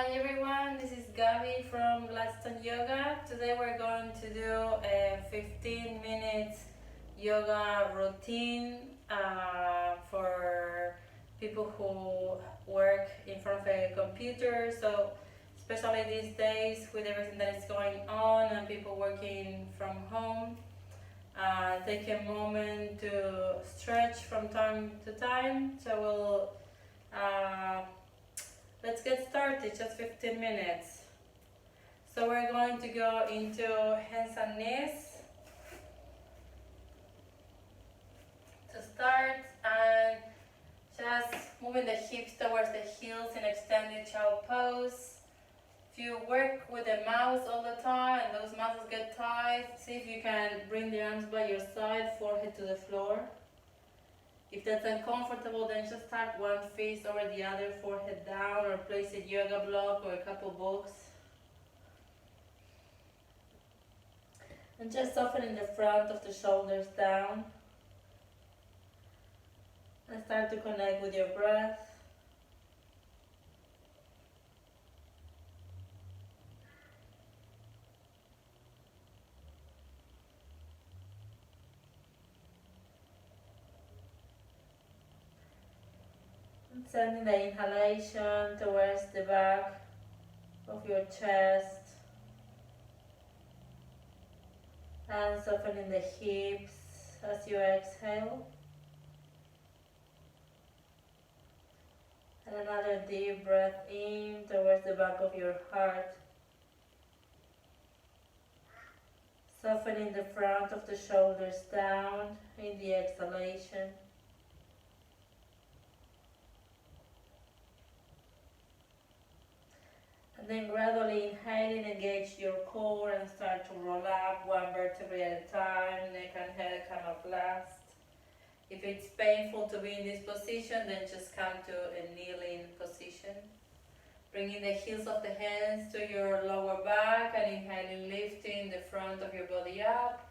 Hi everyone, this is Gabi from Gladstone Yoga. Today we're going to do a 15 minutes yoga routine for people who work in front of a computer. So especially these days with everything that is going on and people working from home, take a moment to stretch from time to time. So let's get started, just 15 minutes. So we're going to go into hands and knees to start, and just moving the hips towards the heels in extended child pose. If you work with the mouse all the time and those muscles get tight, see if you can bring the arms by your side, forehead to the floor. If that's uncomfortable, then just start one fist over the other, forehead down, or place a yoga block or a couple books. And just softening the front of the shoulders down. And start to connect with your breath. Sending the inhalation towards the back of your chest, and softening the hips as you exhale. And another deep breath in towards the back of your heart, softening the front of the shoulders down in the exhalation. And then gradually inhaling, engage your core and start to roll up one vertebrae at a time, neck and head come up last. If it's painful to be in this position, then just come to a kneeling position. Bringing the heels of the hands to your lower back and inhaling, lifting the front of your body up.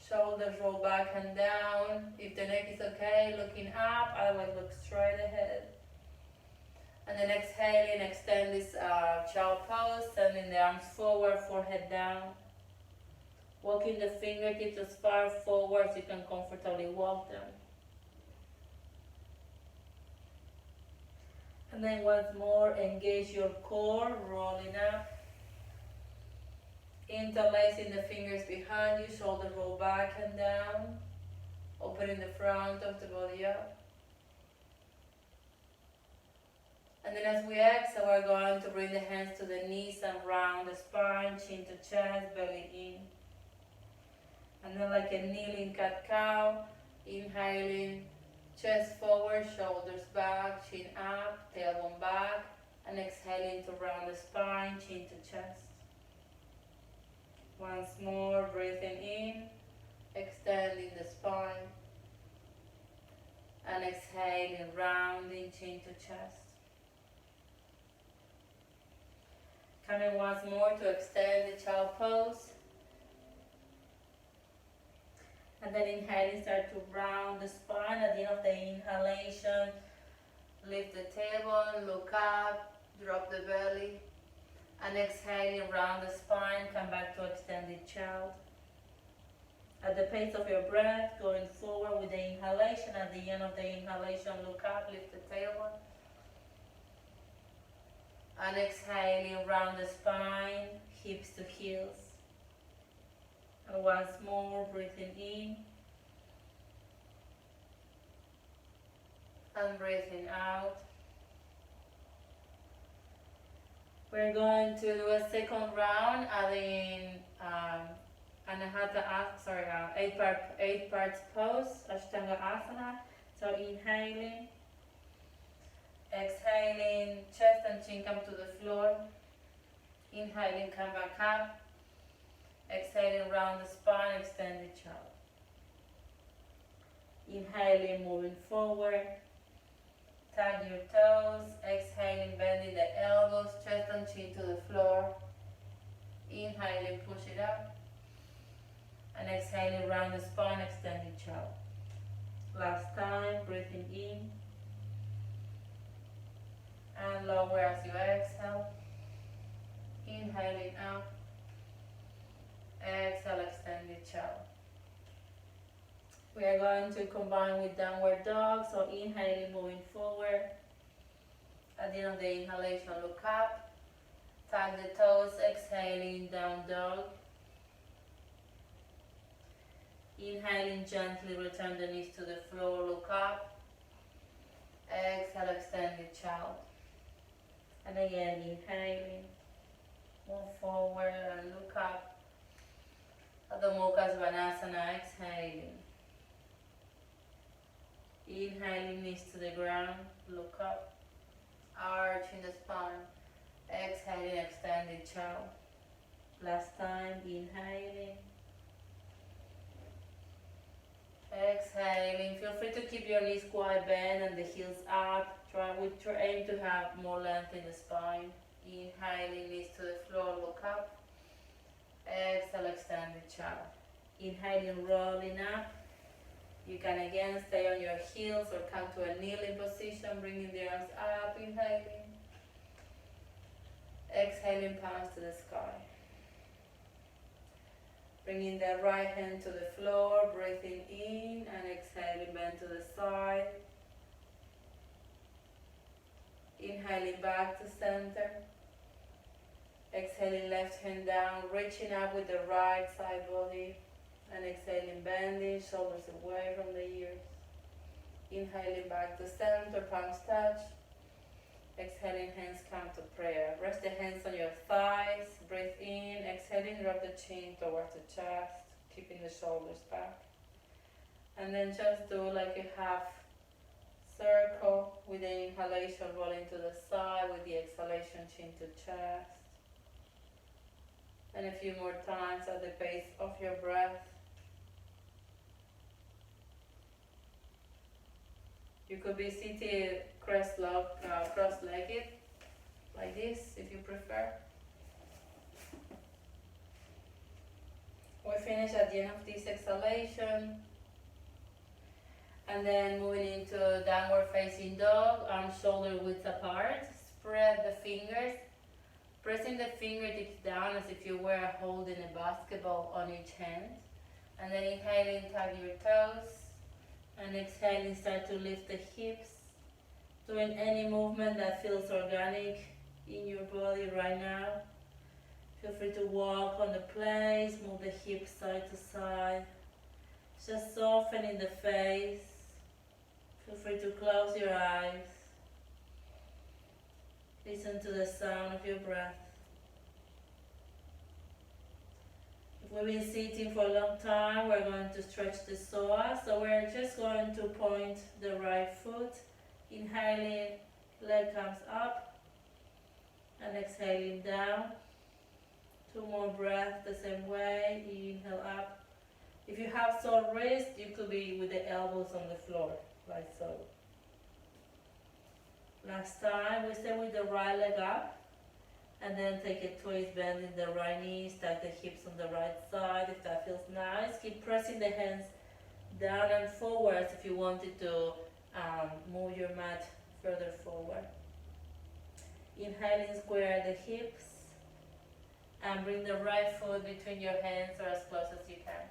Shoulders roll back and down. If the neck is okay, looking up, otherwise look straight ahead. And then exhaling, extend this child pose, sending the arms forward, forehead down. Walking the fingertips as far forward as you can comfortably walk them. And then once more, engage your core, rolling up. Interlacing the fingers behind you, shoulders roll back and down. Opening the front of the body up. And then as we exhale, we're going to bring the hands to the knees and round the spine, chin to chest, belly in. And then like a kneeling cat-cow, inhaling, chest forward, shoulders back, chin up, tailbone back, and exhaling to round the spine, chin to chest. Once more, breathing in, extending the spine, and exhaling, rounding, chin to chest. Coming once more to extend the child pose. And then inhaling, start to round the spine. At the end of the inhalation, lift the tailbone, look up, drop the belly. And exhaling, round the spine, come back to extended child. At the pace of your breath, going forward with the inhalation. At the end of the inhalation, look up, lift the tailbone. And exhaling, round the spine, hips to heels. And once more, breathing in. And breathing out. We're going to do a second round, adding eight parts pose, Ashtanga Asana. So inhaling. Exhaling, chest and chin come to the floor. Inhaling, come back up. Exhaling, round the spine, extended child. Inhaling, moving forward. Tag your toes. Exhaling, bending the elbows, chest and chin to the floor. Inhaling, push it up. And exhaling, round the spine, extended child. Last time, breathing in. And lower as you exhale. Inhaling up. Exhale, extend the child. We are going to combine with downward dog, so inhaling, moving forward. At the end of the inhalation, look up. Tap the toes, exhaling, down dog. Inhaling, gently return the knees to the floor, look up. Exhale, extend the child. And again, inhaling, move forward and look up. Adho Mukha Svanasana, exhaling. Inhaling, knees to the ground, look up. Arch in the spine. Exhaling, extend the child. Last time, inhaling. Exhaling. Feel free to keep your knees quite bent and the heels up. Aim to have more length in the spine. Inhaling, knees to the floor, look up. Exhale, extend the child. Inhaling, rolling up. You can again stay on your heels or come to a kneeling position, bringing the arms up, inhaling. Exhaling, palms to the sky. Bringing the right hand to the floor, breathing in and exhaling, bend to the side. Inhaling back to center. Exhaling, left hand down, reaching up with the right side body. And exhaling, bending, shoulders away from the ears. Inhaling back to center, palms touch. Exhaling, hands come to prayer. Rest the hands on your thighs. Breathe in. Exhaling, drop the chin towards the chest, keeping the shoulders back. And then just do like a half circle with the inhalation rolling to the side, with the exhalation chin to chest. And a few more times at the pace of your breath. You could be seated cross-legged, like this, if you prefer. We finish at the end of this exhalation. And then moving into downward facing dog, arms shoulder width apart. Spread the fingers, pressing the fingertips down as if you were holding a basketball on each hand. And then inhaling, tap your toes. And exhaling, start to lift the hips, doing any movement that feels organic in your body right now. Feel free to walk on the place, move the hips side to side, just softening the face. Feel free to close your eyes. Listen to the sound of your breath. If we've been sitting for a long time, we're going to stretch the psoas. So we're just going to point the right foot. Inhaling, leg comes up. And exhaling down. 2 more breaths the same way. Inhale up. If you have sore wrist, you could be with the elbows on the floor, like so. Last time, we stay with the right leg up. And then take a twist, bending the right knee, stack the hips on the right side if that feels nice. Keep pressing the hands down and forwards if you wanted to move your mat further forward. Inhaling, square the hips. And bring the right foot between your hands or as close as you can.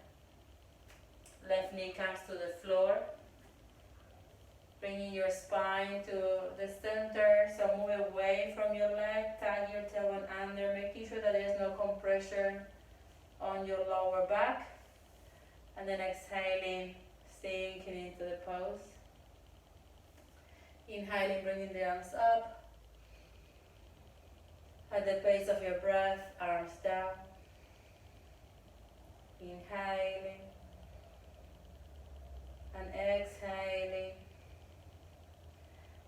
Left knee comes to the floor. Bringing your spine to the center, so move away from your leg, tag your tailbone under, making sure that there's no compression on your lower back. And then exhaling, sinking into the pose. Inhaling, bringing the arms up. At the pace of your breath, arms down. Inhaling and exhaling.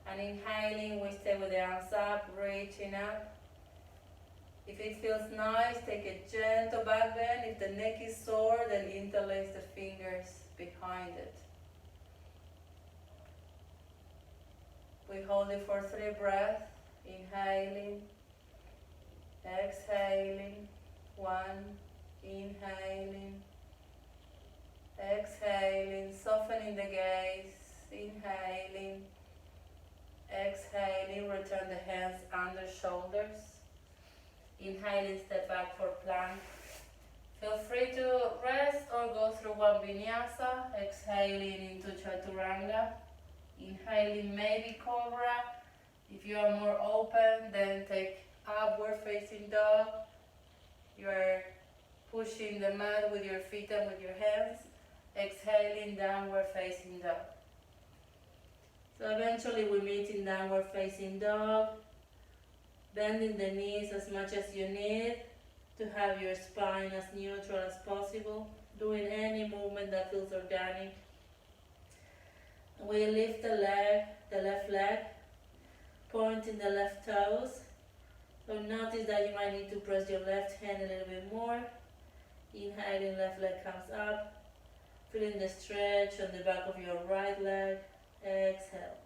And inhaling, we stay with the arms up, reaching up. If it feels nice, take a gentle back bend. If the neck is sore, then interlace the fingers behind it. We hold it for 3 breaths. Inhaling, exhaling. 1, inhaling, exhaling, softening the gaze. Inhaling, exhaling, return the hands under shoulders. Inhaling, step back for plank. Feel free to rest or go through one vinyasa. Exhaling into chaturanga. Inhaling, maybe cobra. If you are more open, then take upward facing dog. You are pushing the mat with your feet and with your hands. Exhaling, downward facing dog. So eventually we meet in downward facing dog, bending the knees as much as you need to have your spine as neutral as possible, doing any movement that feels organic. We lift the left leg, pointing the left toes. So notice that you might need to press your left hand a little bit more. Inhaling, left leg comes up, feeling the stretch on the back of your right leg. Exhale.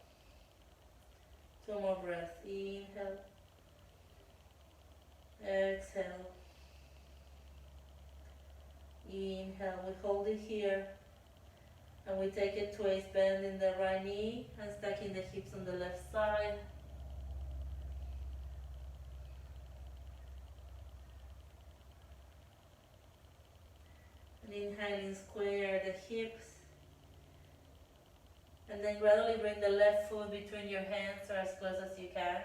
2 more breaths. Inhale. Exhale. Inhale. We hold it here. And we take a twist, bending the right knee and stacking the hips on the left side. And inhaling, square the hips. And then gradually bring the left foot between your hands or as close as you can.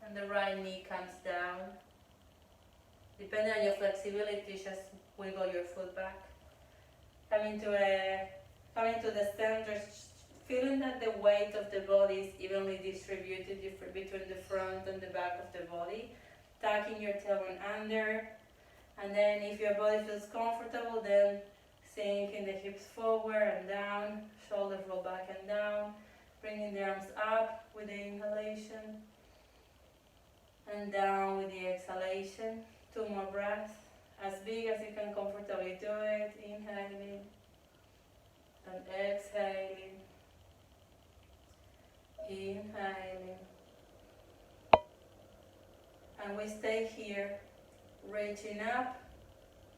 And the right knee comes down. Depending on your flexibility, just wiggle your foot back. Coming to the center, feeling that the weight of the body is evenly distributed between the front and the back of the body. Tucking your tailbone under. And then if your body feels comfortable, then sinking the hips forward and down, shoulders roll back and down, bringing the arms up with the inhalation, and down with the exhalation. 2 more breaths, as big as you can comfortably do it, inhaling and exhaling, inhaling. And we stay here, reaching up.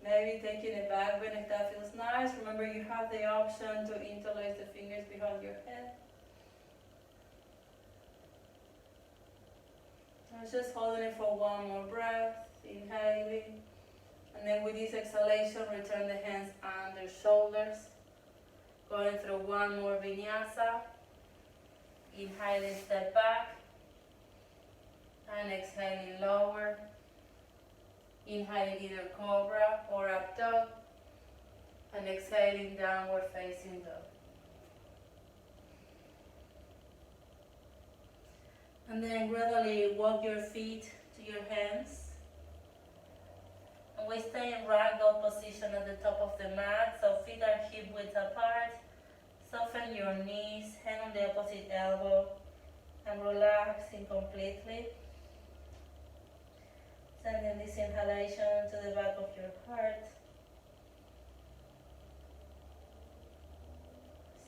Maybe taking a back bend if that feels nice. Remember, you have the option to interlace the fingers behind your head. And just holding it for 1 more breath, inhaling. And then with this exhalation, return the hands under shoulders. Going through 1 more vinyasa. Inhaling, step back. And exhaling, lower. Inhaling either cobra or up dog, and exhaling, downward facing dog. And then gradually walk your feet to your hands. And we stay in ragdoll position at the top of the mat, so feet are hip width apart. Soften your knees, hand on the opposite elbow, and relaxing completely. Sending this inhalation to the back of your heart.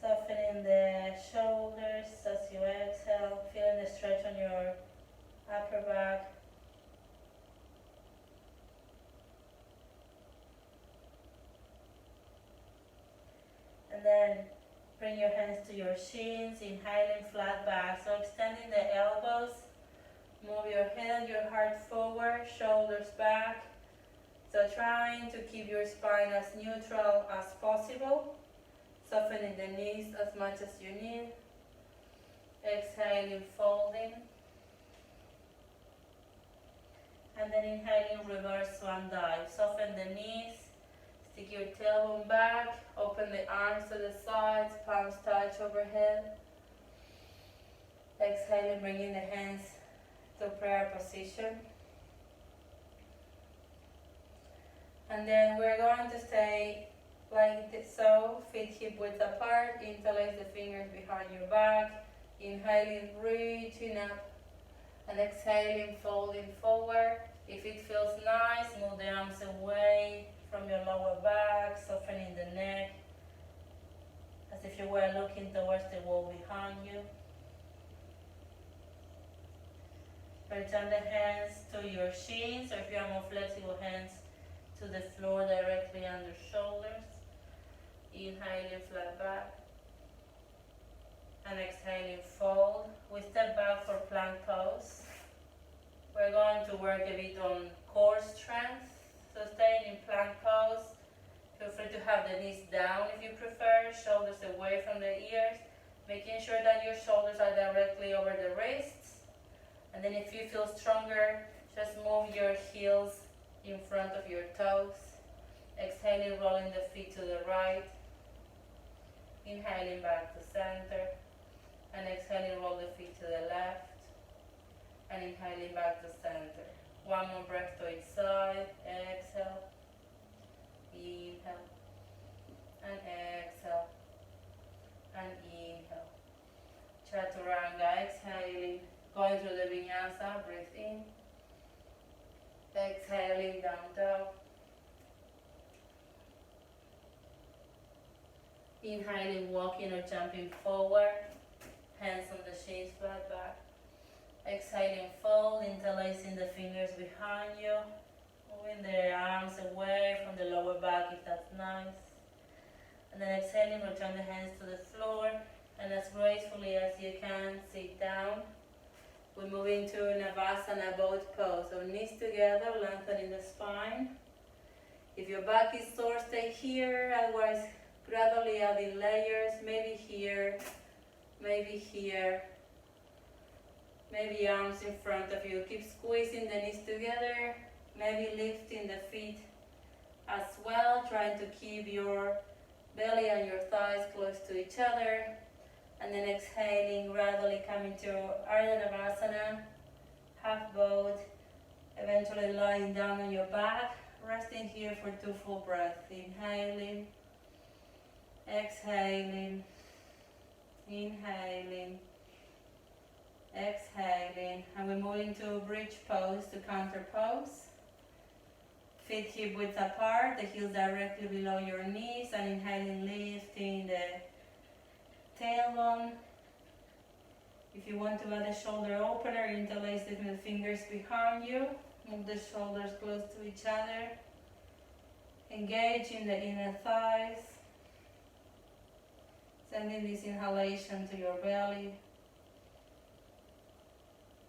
Softening the shoulders as you exhale, feeling the stretch on your upper back. And then bring your hands to your shins, inhaling, flat back. So extending the elbows. Move your head and your heart forward, shoulders back. So trying to keep your spine as neutral as possible. Softening the knees as much as you need. Exhaling, folding. And then inhaling, reverse swan dive. Soften the knees. Stick your tailbone back. Open the arms to the sides. Palms touch overhead. Exhaling, bringing the hands to prayer position. And then we're going to stay like this, so feet hip width apart. Interlace the fingers behind your back. Inhaling, reaching up, and exhaling, folding forward. If it feels nice, move the arms away from your lower back, softening the neck as if you were looking towards the wall behind you. Return the hands to your shins, or if you have more flexible hands, to the floor directly under shoulders. Inhaling, flat back. And exhaling, fold. We step back for plank pose. We're going to work a bit on core strength. So staying in plank pose. Feel free to have the knees down if you prefer, shoulders away from the ears, making sure that your shoulders are directly over the wrists. And then if you feel stronger, just move your heels in front of your toes. Exhaling, rolling the feet to the right. Inhaling back to center. And exhaling, roll the feet to the left. And inhaling back to center. One more breath to each side. Exhale. Inhale. And exhale. And inhale. Chaturanga, exhaling. Going through the vinyasa, breathe in. Exhaling, down dog. Inhaling, walking or jumping forward. Hands on the shins, flat back. Exhaling, fold, interlacing the fingers behind you. Moving the arms away from the lower back if that's nice. And then exhaling, return the hands to the floor. And as gracefully as you can, sit down. We move into Navasana boat pose. So knees together, lengthening the spine. If your back is sore, stay here. Otherwise, gradually adding layers. Maybe here, maybe here. Maybe arms in front of you. Keep squeezing the knees together. Maybe lifting the feet as well. Trying to keep your belly and your thighs close to each other. And then exhaling, gradually coming to Ardha Navasana, half boat. Eventually lying down on your back. Resting here for 2 full breaths. Inhaling, exhaling, inhaling, exhaling. And we move into bridge pose to counter pose. Feet hip width apart, the heels directly below your knees, and inhaling, lifting the tailbone. If you want to add a shoulder opener, interlace it with the fingers behind you. Move the shoulders close to each other. Engage in the inner thighs. Sending this inhalation to your belly.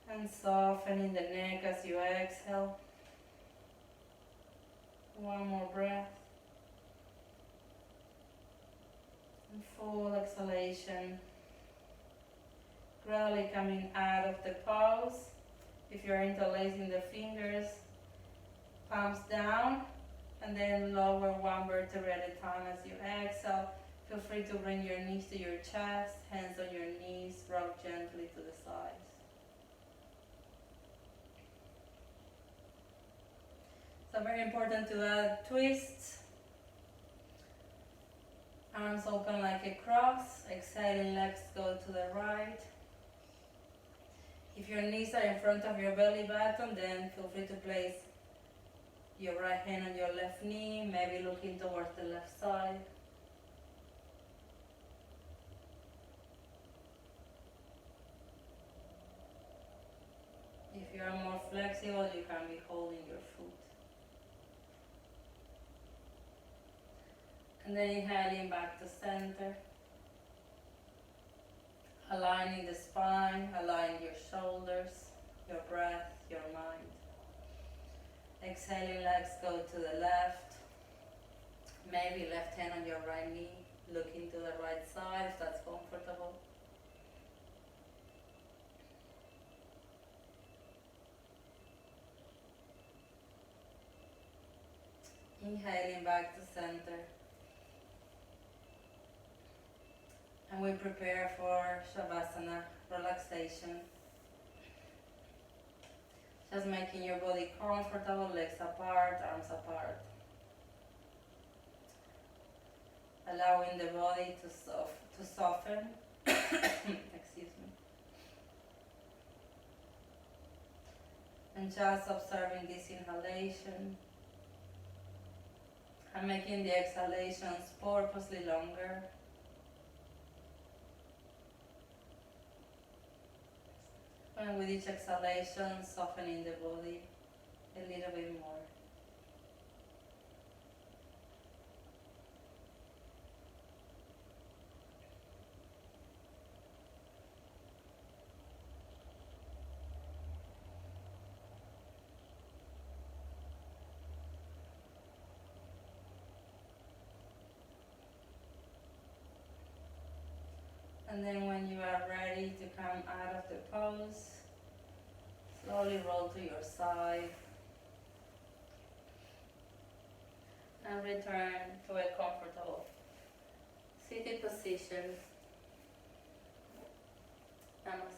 And softening the neck as you exhale. One more breath. And full exhalation. Gradually coming out of the pose. If you're interlacing the fingers, palms down, and then lower one vertebra at a time as you exhale. Feel free to bring your knees to your chest, hands on your knees, rock gently to the sides. So very important to add twists. Arms open like a cross, exhaling, legs go to the right. If your knees are in front of your belly button, then feel free to place your right hand on your left knee, maybe looking towards the left side. If you are more flexible, you can be holding your foot. And then inhaling back to center. Aligning the spine, aligning your shoulders, your breath, your mind. Exhaling, legs go to the left. Maybe left hand on your right knee, looking to the right side if that's comfortable. Inhaling back to center. And we prepare for Shavasana, relaxation. Just making your body comfortable, legs apart, arms apart. Allowing the body to soften. Excuse me. And just observing this inhalation. And making the exhalations purposely longer. And with each exhalation, softening the body a little bit more. And then when you are ready to come out of the pose, slowly roll to your side and return to a comfortable seated position. Namaste.